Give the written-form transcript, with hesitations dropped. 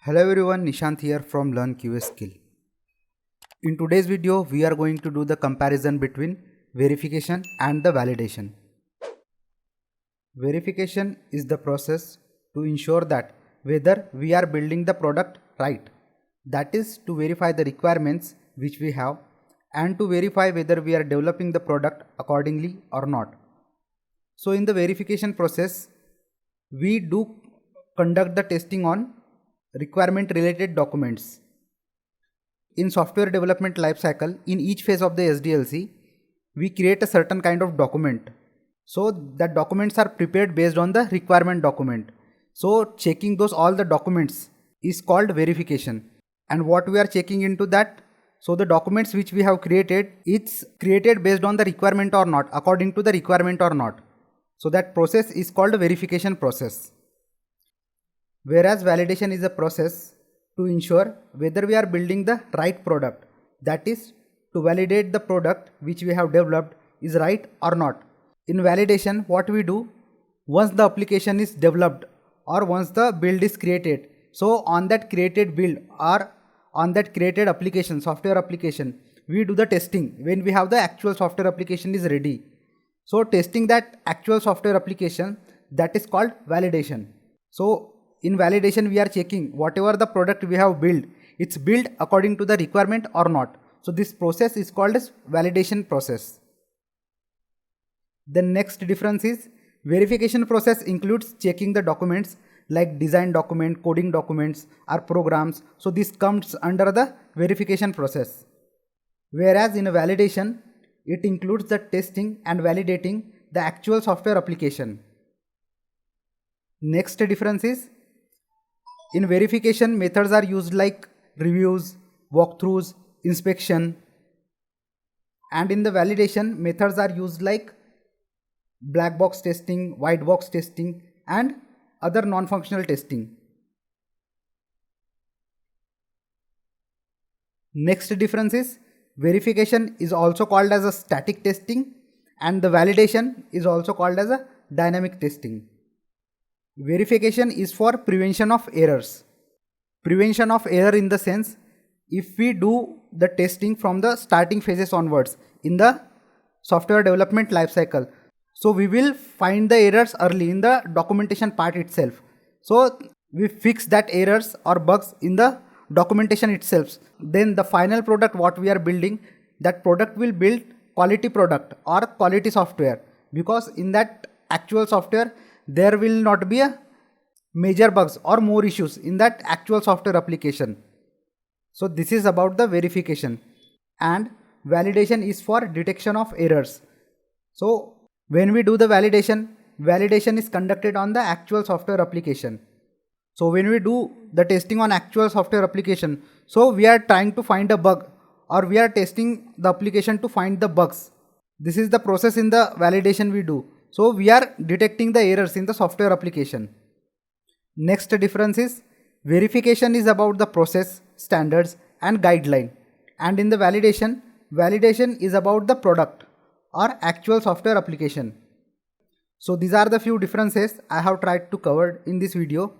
Hello everyone, Nishant here from Learn QA Skill. In today's video, we are going to do the comparison between verification and the validation. Verification is the process to ensure that whether we are building the product right, that is to verify the requirements which we have and to verify whether we are developing the product accordingly or not. So in the verification process, we do conduct the testing on requirement related documents. In software development lifecycle, in each phase of the SDLC, we create a certain kind of document. So that documents are prepared based on the requirement document. So checking all the documents is called verification. And what we are checking into that, so the documents which we have created, it's created based on the requirement or not, according to the requirement or not. So that process is called verification process. Whereas validation is a process to ensure whether we are building the right product, that is to validate the product which we have developed is right or not. In validation, what we do, once the application is developed or once the build is created, so on that created build or on that created application, software application, we do the testing when we have the actual software application is ready. So testing that actual software application, that is called validation. So in validation, we are checking whatever the product we have built, it's built according to the requirement or not. So this process is called as validation process. The next difference is verification process includes checking the documents like design document, coding documents or programs. So this comes under the verification process. Whereas in a validation, it includes the testing and validating the actual software application. Next difference is, in verification, methods are used like reviews, walkthroughs, inspection, and in the validation, methods are used like black box testing, white box testing, and other non-functional testing. Next difference is, verification is also called as a static testing and the validation is also called as a dynamic testing. Verification is for prevention of errors. Prevention of error in the sense, if we do the testing from the starting phases onwards in the software development lifecycle, so we will find the errors early in the documentation part itself. So we fix that errors or bugs in the documentation itself. Then the final product what we are building, that product will build quality product or quality software, because in that actual software there will not be a major bugs or more issues in that actual software application. So this is about the verification, and validation is for detection of errors. So when we do the validation is conducted on the actual software application. So when we do the testing on actual software application, so we are trying to find a bug or we are testing the application to find the bugs. This is the process in the validation we do. So we are detecting the errors in the software application. Next difference is, verification is about the process, standards and guideline, and in the validation is about the product or actual software application. So these are the few differences I have tried to cover in this video.